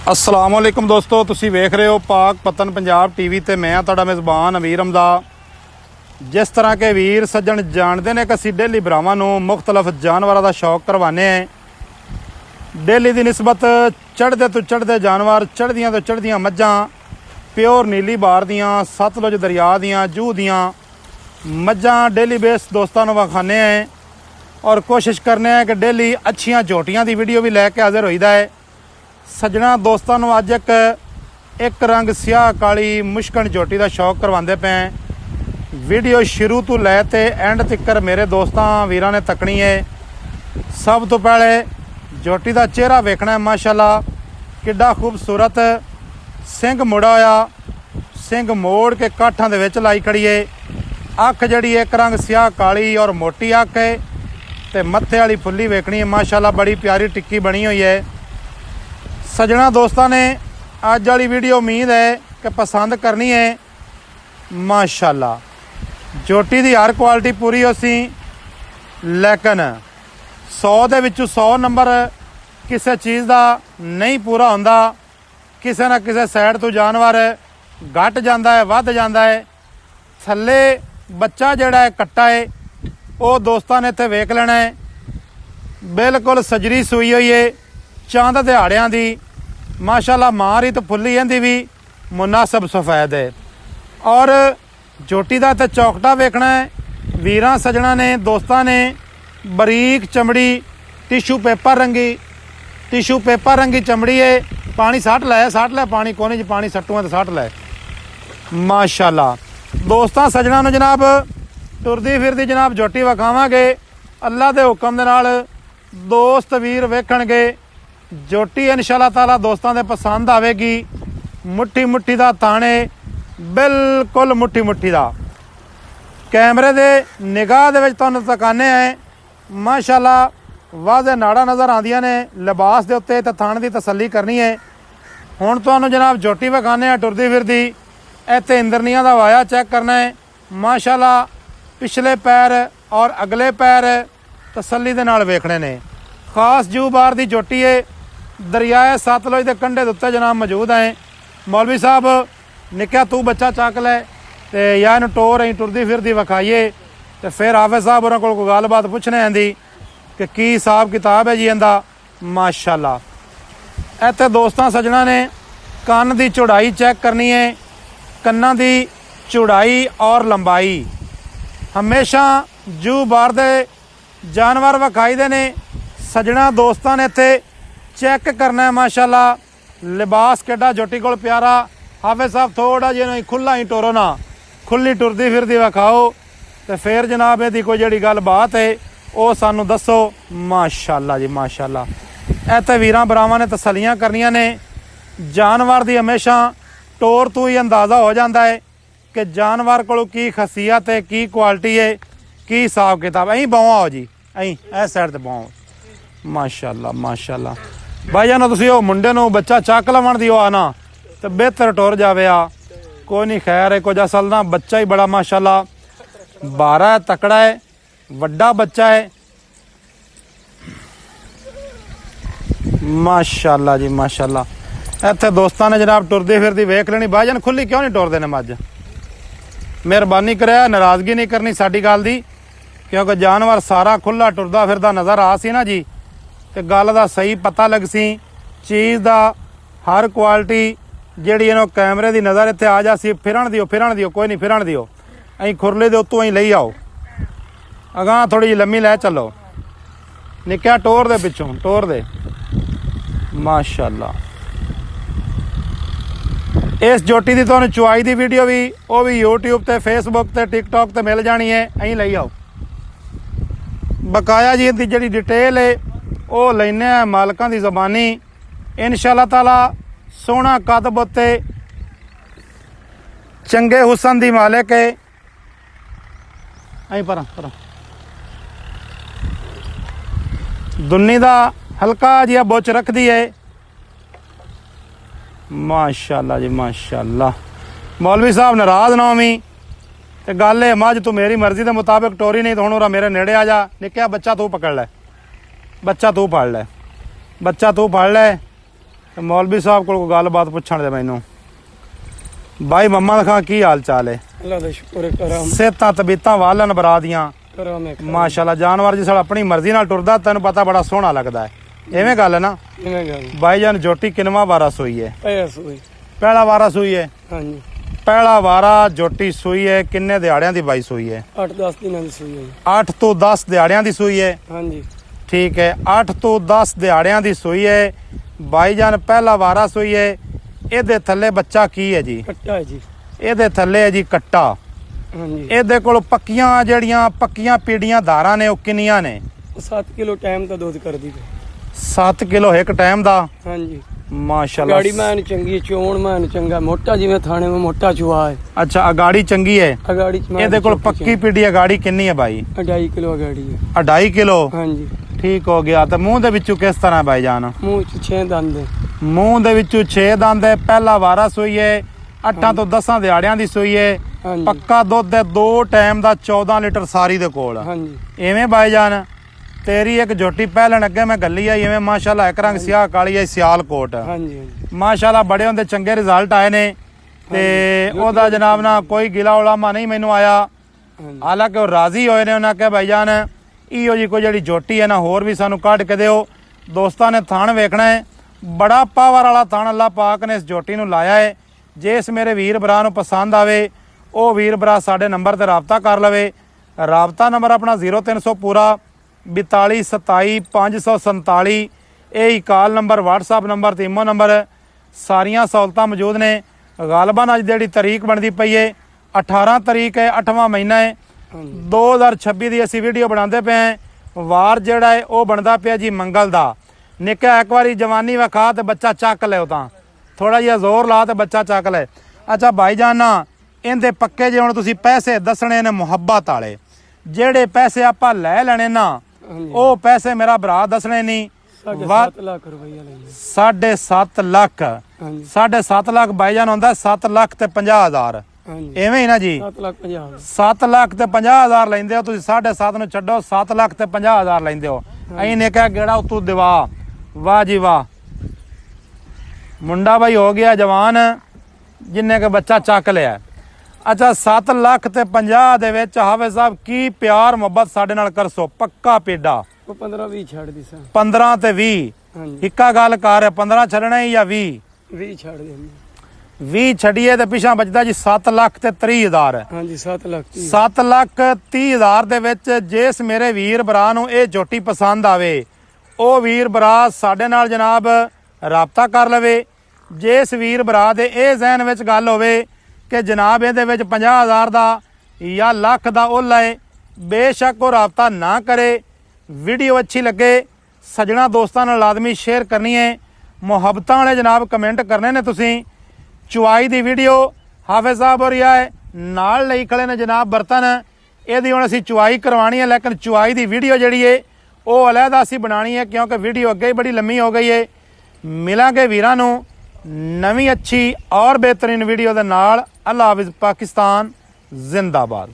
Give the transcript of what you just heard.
अस्सलाम वालेकुम दोस्तों, तुसी वेख रहे हो पाक पतन पंजाब टीवी ते मैं तुहाडा मेज़बान अमीर हमदा। जिस तरह के वीर सज्जन जानते हैं कि असीं डेली भरावां नूं मुख्तलिफ जानवरों का शौक करवाने हैं। डेली की निस्बत चढ़ते तो चढ़ते जानवर, चढ़दियां तो चढ़दियां मझां, प्योर नीली बार दियां, सतलुज दरिया दियां, जूह दियां मझां डेली बेस दोस्तों नूं विखाने हैं और कोशिश करने हैं कि डेली अच्छियां झोटियां की वीडियो भी लैके हाजिर होईदा है। सज्जणा दोस्तों नूं अज एक रंग स्याह काली मुश्कन झोटी का शौक करवाते पे। वीडियो शुरू तो लैते एंड तक मेरे दोस्तों वीरां ने तकनी है। सब तो पहले झोटी का चेहरा वेखना है। माशाल्लाह किड्डा खूबसूरत सिंग मुड़ा होया, सिंग मोड़ के काठां दे विच लाई खड़ी है। अख जड़ी एक रंग स्याह काली और मोटी अख है ते मत्थे वाली फुल्ली वेखनी है। माशाल्लाह बड़ी प्यारी टिक्की बनी हुई है। सज्जणा दोस्तों ने अज वाली वीडियो उम्मीद है कि पसंद करनी है। माशाल्लाह झोटी की हर क्वालिटी पूरी हो सी, लेकिन 100 दे विचों 100 नंबर किसी चीज़ का नहीं पूरा होंदा। किसी ना किसी साइड तो जानवर घट जाता है, वध जाता है। थल्ले बच्चा जिहड़ा है कट्टा है वो दोस्तों ने इत्थे वेख लेना है। बिल्कुल सजरी सूई हुई है, चांद दिहाड़ियां दी। माशाल्लाह मारी तो फुल्ली इहदी भी मुनासब सफेद है। और झोटी का तो चौकटा वेखना है। वीरां सज्जणा ने दोस्तों ने बरीक चमड़ी टिशू पेपर रंगी चमड़ी है। पानी सट लै पानी कोने च पानी सट्टूआ तो सट लै। माशाल्लाह दोस्तों सज्जणा नूं जनाब टुरदी फिरदी जनाब झोटी विखावांगे। अल्लाह के हुक्म दे नाल दोस्त वीर वेखणगे। झोटी इंशाअल्लाह ताला दोस्तों के पसंद आवेगी। मुट्ठी मुट्ठी दा ताने, बिल्कुल मुट्ठी मुट्ठी दा। कैमरे दे निगाह दे विच तुहानूं तकाने हैं। माशाअल्लाह वाज़े नाड़ा नज़र आंदियां ने लिबास दे उत्ते ते थान दी तसल्ली करनी है। हुण तुहानूं जनाब झोटी विखाने टुरदी फिरदी। इत्थे इंद्रनियां दा वाया चेक करना है। माशाअल्लाह पिछले पैर और अगले पैर तसल्ली दे नाल वेखणे ने। खास जू बार दी झोटी है। दरियाए सतलुज के कंढे दे उत्ते जनाब मौजूद है। मौलवी साहब निक्का तू बच्चा चक लै ते या इहनूं टोर असीं टुरदी फिरदी विखाईए ते फिर हाफिज़ साहब होरां कोल कोई गलबात पुछने आंदी कि की हिसाब किताब है जी इहदा। माशाअल्लाह इत्थे दोस्तां सज्जणा ने कन्न दी चौड़ाई चेक करनी है। कन्नां दी चौड़ाई और लंबाई हमेशा जू बार दे जानवर विखाई दे ने। सज्जणा दोस्तों ने इत्थे चेक करना है। माशाल्लाह लिबास किड्डा झोटी कोल प्यारा। हाफिज़ साहब थोड़ा जिहा खुला ही टोरो ना, खुली टुरदी फिरदी विखाओ तो फिर जनाब इहदी कोई जिहड़ी गल बात है वो सानू दसो। माशाल्लाह जी माशाल्लाह इत्थे वीरां भरावां ने तसल्लियां करनियां ने। जानवर की हमेशा टोर तो ही अंदाज़ा हो जाता है कि जानवर को की खसीयत है, की क्वालिटी है, की हिसाब किताब। अं बाओ आओ जी, इस साइड ते बाओ। माशाल्लाह माशाल्लाह भाई जानो तुसीं ओ मुंडे नूं बच्चा चक लवण दिओ आना तो बेहतर टुर जावे। कोई नहीं खैर है। कुछ असल ना बच्चा ही बड़ा माशाल्लाह बारा है, तकड़ा है, वड्डा बच्चा है। माशाल्लाह जी माशाल्लाह इत्थे दोस्तों ने जनाब टुरदी फिरदी वेख लेनी। भाईजान खुली क्यों नहीं टुरदे ने मझ? मेहरबानी करिया नाराज़गी नहीं करनी साडी गल दी, क्योंकि जानवर सारा खुला टुरदा फिरदा नज़र आ सी ना जी तो गल का सही पता लग सी। चीज़ का हर क्वालिटी जिहड़ी इहनूं कैमरे की नज़र इत्थे आ जा सी। फिरन दिओ कोई नहीं फिरन दिओ। अं खुरले दे उत्तों ही लई आओ। अगां थोड़ी जी लम्मी लै चलो। निक्का टोर दे पिछों टोर दे। माशाल्लाह इस झोटी की तुहानूं चुआई की वीडियो भी वो भी यूट्यूब ते फेसबुक ते टिकटॉक ते मिल जानी है। अं लई आओ। बकाया जी इहदी जिहड़ी डिटेल है वो लैने मालकां दी ज़बानी। इंशाअल्लाह ताला सोहना कद बुत्ते चंगे हुसन दी मालिक है। अं पर दुन्नी दा हल्का जिहा बुच रखदी है। माशाल्लाह जी माशाल्लाह। मौलवी साहब नाराज़ ना होवी तो गल है मझ तू मेरी मर्जी के मुताबिक टोरी नहीं तो हुण मेरे नेड़े आ जा। निक्का बच्चा तू पकड़ लै, बच्चा तू फड़ लै, बच्चा तू फड़ लै। ਤੇ ਮੌਲਵੀ ਸਾਹਿਬ ਕੋਲ ਕੋਈ ਗੱਲਬਾਤ ਪੁੱਛਣ ਦੇ ਮੈਨੂੰ। ਬਾਈ ਮੰਮਾ ਦਿਖਾ ਕੀ ਹਾਲ ਚਾਲ ਹੈ? ਅੱਲਾ ਦਾ ਸ਼ੁਕਰ ਹੈ ਕਰਾਮ ਸਿਹਤਾਂ ਤਬੀਅਤਾਂ ਵਾਲਨ ਬਰਾ ਦੀਆਂ ਕਰਾਮ ਹੈ ਮਾਸ਼ਾਅੱਲਾ। ਜਾਨਵਰ ਜਿਸ ਨਾਲ ਆਪਣੀ ਮਰਜ਼ੀ ਨਾਲ ਟੁਰਦਾ ਤੈਨੂੰ ਪਤਾ ਬੜਾ ਸੋਹਣਾ ਲੱਗਦਾ ਹੈ, ਐਵੇਂ ਗੱਲ ਹੈ ਨਾ? ਇਵੇਂ ਗੱਲ ਬਾਈ ਜਾਨ ਜੋਟੀ ਕਿੰਨਵਾਂ ਵਾਰਾ ਸੂਈ ਹੈ? ਪਹਿਲਾ ਵਾਰਾ ਸੂਈ ਹੈ। ਹਾਂਜੀ ਪਹਿਲਾ ਵਾਰਾ ਜੋਟੀ ਸੂਈ ਹੈ। ਕਿੰਨੇ ਦਿਹਾੜਿਆਂ ਦੀ ਬਾਈ ਸੂਈ ਹੈ? 8-10 ਦਿਨਾਂ ਦੀ ਸੂਈ ਹੈ। 8 ਤੋਂ 10 ਦਿਹਾੜਿਆਂ ਦੀ ਸੂਈ ਹੈ। ਹਾਂਜੀ ਠੀਕ ਹੈ, 8 ਤੋਂ 10 ਦਿਹਾੜਿਆਂ ਦੀ ਸੂਈ ਹੈ ਬਾਈ ਜਾਨ। ਪਹਿਲਾ ਵਾਰਾ ਸੂਈ ਹੈ। ਇਹਦੇ ਥੱਲੇ ਬੱਚਾ ਕੀ ਹੈ ਜੀ? ਕੱਟਾ ਹੈ ਜੀ। ਇਹਦੇ ਥੱਲੇ ਹੈ ਜੀ ਕੱਟਾ। ਹਾਂਜੀ ਇਹਦੇ ਕੋਲ ਪੱਕੀਆਂ ਜਿਹੜੀਆਂ ਪੱਕੀਆਂ ਪੀੜੀਆਂ ਧਾਰਾਂ ਨੇ ਉਹ ਕਿੰਨੀਆਂ ਨੇ? 7 ਕਿਲੋ ਟਾਈਮ ਦਾ ਦੁੱਧ ਕਰਦੀ ਹੈ। 7 ਕਿਲੋ ਇੱਕ ਟਾਈਮ ਦਾ। ਹਾਂਜੀ ਮਾਸ਼ਾਅੱਲਾ। ਗਾੜੀ ਮੈਨ ਚੰਗੀ ਹੈ, ਚੋਣ ਮੈਨ ਚੰਗਾ, ਮੋਟਾ ਜਿਵੇਂ ਥਾਣੇ ਵਿੱਚ ਮੋਟਾ ਚੁਆ ਹੈ। ਅੱਛਾ, ਅਗਾੜੀ ਚੰਗੀ ਹੈ। ਅਗਾੜੀ ਚ ਇਹਦੇ ਕੋਲ ਪੱਕੀ ਪੀੜੀ ਅਗਾੜੀ ਕਿੰਨੀ ਹੈ ਬਾਈ? 2.5 ਕਿਲੋ ਅਗਾੜੀ ਹੈ। 2.5 ਕਿਲੋ। ਹਾਂਜੀ ਠੀਕ ਹੋ ਗਿਆ। ਤੇ ਮੂੰਹ ਦੇ ਵਿੱਚੋਂ ਕਿਸ ਤਰ੍ਹਾਂ ਬਾਈ ਜਾਨ? ਮੂੰਹ ਚ 6 ਦੰਦ ਹੈ। ਮੂੰਹ ਦੇ ਵਿੱਚੋਂ 6 ਦੰਦ ਹੈ। ਪਹਿਲਾ ਵਾਰਾ ਸੂਈ ਹੈ। 8 ਤੋਂ 10 ਦਿਹਾੜਿਆਂ ਦੀ ਸੂਈ ਹੈ। ਹਾਂਜੀ ਪੱਕਾ ਦੁੱਧ ਹੈ 2 ਟਾਈਮ ਦਾ 14 ਲੀਟਰ ਸਾਰੀ ਦੇ ਕੋਲ। ਹਾਂਜੀ ਐਵੇਂ ਬਾਈ ਜਾਨ ਤੇਰੀ ਇੱਕ ਜੋਟੀ ਪਹਿਲਣ ਅੱਗੇ ਮੈਂ ਗੱਲੀ ਆਈ ਐਵੇਂ ਮਾਸ਼ਾਅੱਲਾ ਇੱਕ ਰੰਗ ਸਿਆਹ ਕਾਲੀ ਹੈ ਸਿਆਲਕੋਟ। ਹਾਂਜੀ ਹਾਂਜੀ ਮਾਸ਼ਾਅੱਲਾ ਬੜੇ ਹੁੰਦੇ ਚੰਗੇ ਰਿਜ਼ਲਟ ਆਏ ਨੇ ਤੇ ਉਹਦਾ ਜਨਾਬ ਨਾ ਕੋਈ ਗਿਲਾ ਉਲਾਮਾ ਨਹੀਂ ਮੈਨੂੰ ਆਇਆ। ਹਾਂਜੀ ਹਾਲਾਂਕਿ ਉਹ ਰਾਜ਼ੀ ਹੋਏ ਨੇ। ਉਹਨਾਂ ਕਿਹਾ ਭਾਈ ਜਾਨ ਇਹੋ ਜੀ ਕੋਈ ਜਿਹੜੀ ਜੋਟੀ ਹੈ ਨਾ ਹੋਰ ਵੀ ਸਾਨੂੰ ਕੱਢ ਕੇ ਦਿਓ। ਦੋਸਤਾਂ ਨੇ ਥਣ ਵੇਖਣਾ ਹੈ, ਬੜਾ ਪਾਵਰ ਵਾਲਾ ਥਣ ਅੱਲਾਹ ਪਾਕ ਨੇ ਇਸ ਜੋਟੀ ਨੂੰ ਲਾਇਆ ਹੈ। ਜੇ ਇਸ ਮੇਰੇ ਵੀਰ ਭਰਾ ਨੂੰ ਪਸੰਦ ਆਵੇ ਉਹ ਵੀਰ ਭਰਾ ਸਾਡੇ ਨੰਬਰ ਤੇ ਰਾਬਤਾ ਕਰ ਲਵੇ। ਰਾਬਤਾ ਨੰਬਰ ਆਪਣਾ 0300 ਪੂਰਾ 42 27 547। ਇਹ ਹੀ ਕਾਲ ਨੰਬਰ, WhatsApp ਨੰਬਰ ਤੇ ਇਮੋ ਨੰਬਰ। ਸਾਰੀਆਂ ਸਹੂਲਤਾਂ ਮੌਜੂਦ ਨੇ। ਗਾਲਬਨ ਅੱਜ ਜਿਹੜੀ ਤਾਰੀਖ ਬਣਦੀ ਪਈ ਹੈ 18 ਤਰੀਕ ਹੈ, 8ਵਾਂ ਮਹੀਨਾ ਹੈ 2026 ਦੀ ਅਸੀਂ ਵੀਡੀਓ ਬਣਾਉਂਦੇ ਪਏ ਹਾਂ। ਵਾਰ ਜਿਹੜਾ ਹੈ ਉਹ ਬਣਦਾ ਪਿਆ ਜੀ ਮੰਗਲ ਦਾ। ਨਿੱਕਾ ਇੱਕ ਵਾਰੀ ਜਵਾਨੀ ਵਿਖਾ ਤੇ ਬੱਚਾ ਚੱਕ ਲਿਓ, ਤਾਂ ਥੋੜਾ ਜਿਹਾ ਜ਼ੋਰ ਲਾ ਤੇ ਬੱਚਾ ਚੱਕ ਲੈ। ਅੱਛਾ ਭਾਈ ਜਾਨ ਨਾ ਇਹਦੇ ਪੱਕੇ ਜੇ ਹੁਣ ਤੁਸੀਂ ਪੈਸੇ ਦੱਸਣੇ ਨੇ ਮੁਹੱਬਤ ਵਾਲੇ, ਜਿਹੜੇ ਪੈਸੇ ਆਪਾਂ ਲੈ ਲੈਣੇ ਨਾ ਉਹ ਪੈਸੇ ਮੇਰਾ ਭਰਾ ਦੱਸਣੇ ਨਹੀਂ। 7 ਲੱਖ ਰੁਪਈਆ ਲਈ 7.5 ਲੱਖ। ਹਾਂਜੀ 7.5 ਲੱਖ ਭਾਈ ਜਾਨ ਹੁੰਦਾ 7 ਲੱਖ ਤੇ 50,000। ਹਾਂਜੀ ਐਵੇਂ ਹੀ ਨਾ ਜੀ? 7 ਲੱਖ 50 7 ਲੱਖ ਤੇ 50,000 ਲੈਂਦੇ ਹੋ ਤੁਸੀਂ। 7.5 ਨੂੰ ਛੱਡੋ, 7 ਲੱਖ ਤੇ 50,000 ਲੈਂਦੇ ਹੋ। ਅਸੀਂ ਨੇ ਕਿਹਾ ਗੇੜਾ ਉਤੋਂ ਦਿਵਾ। ਵਾਹ ਜੀ ਵਾਹ, ਮੁੰਡਾ ਬਾਈ ਹੋ ਗਿਆ ਜਵਾਨ ਜਿੰਨੇ ਕੇ ਬੱਚਾ ਚੱਕ ਲਿਆ। ਅੱਛਾ 7 ਲੱਖ ਤੇ 50 ਦੇ ਵਿੱਚ ਹਾਫਿਜ਼ ਸਾਹਿਬ ਕੀ ਪਿਆਰ ਮੁਹੱਬਤ ਸਾਡੇ ਨਾਲ ਕਰਸੋ? ਪੱਕਾ ਪੇਡਾ ਉਹ 15-20 ਛੱਡ ਦੀ ਸਾਂ। 15 ਤੇ 20 ਹਾਂਜੀ ਇੱਕਾ ਗੱਲ ਕਰ। 15 ਛੱਡਣਾ ਹੀ ਜਾਂ 20? 20 ਛੱਡ ਦੇ। 20 ਛੱਡੀਏ ਤੇ ਪਿਛਾ ਬਚਦਾ ਜੀ 7 ਲੱਖ ਤੇ 30,000। ਹਾਂਜੀ 7 ਲੱਖ 30। 7 ਲੱਖ 30,000 ਦੇ ਵਿੱਚ ਜਿਸ ਮੇਰੇ ਵੀਰ ਭਰਾ ਨੂੰ ਇਹ ਜੋਟੀ ਪਸੰਦ ਆਵੇ ਉਹ ਵੀਰ ਭਰਾ ਸਾਡੇ ਨਾਲ ਜਨਾਬ ਰਾਬਤਾ ਕਰ ਲਵੇ। ਜਿਸ ਵੀਰ ਭਰਾ ਦੇ ਇਹ ਜ਼ਹਿਨ ਵਿੱਚ ਗੱਲ ਹੋਵੇ ਕਿ ਜਨਾਬ ਇਹਦੇ ਵਿੱਚ 50,000 ਦਾ ਜਾਂ ਲੱਖ ਦਾ ਉੱਲ ਹੈ, ਬੇਸ਼ੱਕ ਉਹ ਰਾਬਤਾ ਨਾ ਕਰੇ। ਵੀਡੀਓ ਅੱਛੀ ਲੱਗੇ ਸੱਜਣਾ ਦੋਸਤਾਂ ਨਾਲ ਲਾਜ਼ਮੀ ਸ਼ੇਅਰ ਕਰਨੀ ਹੈ। ਮੁਹੱਬਤਾਂ ਵਾਲੇ ਜਨਾਬ ਕਮੈਂਟ ਕਰਨੇ ਨੇ ਤੁਸੀਂ। ਚੁਆਈ ਦੀ ਵੀਡੀਓ ਹਾਫਿਜ਼ ਸਾਹਿਬ ਹੋ ਰਿਹਾ ਹੈ ਨਾਲ ਲਈ ਖੜੇ ਨੇ ਜਨਾਬ ਬਰਤਨ। ਇਹਦੀ ਹੁਣ ਅਸੀਂ ਚੁਆਈ ਕਰਵਾਉਣੀ ਹੈ, ਲੇਕਿਨ ਚੁਆਈ ਦੀ ਵੀਡੀਓ ਜਿਹੜੀ ਹੈ ਉਹ ਅਲੱਗਾ ਅਸੀਂ ਬਣਾਉਣੀ ਹੈ ਕਿਉਂਕਿ ਵੀਡੀਓ ਅੱਗੇ ਹੀ ਬੜੀ ਲੰਮੀ ਹੋ ਗਈ ਹੈ। ਮਿਲਾਂਗੇ ਵੀਰਾਂ ਨੂੰ ਨਵੀਂ ਅੱਛੀ ਔਰ ਬਿਹਤਰੀਨ ਵੀਡੀਓ ਦੇ ਨਾਲ। ਅੱਲਾ ਹਾਫਿਜ਼। ਪਾਕਿਸਤਾਨ ਜ਼ਿੰਦਾਬਾਦ।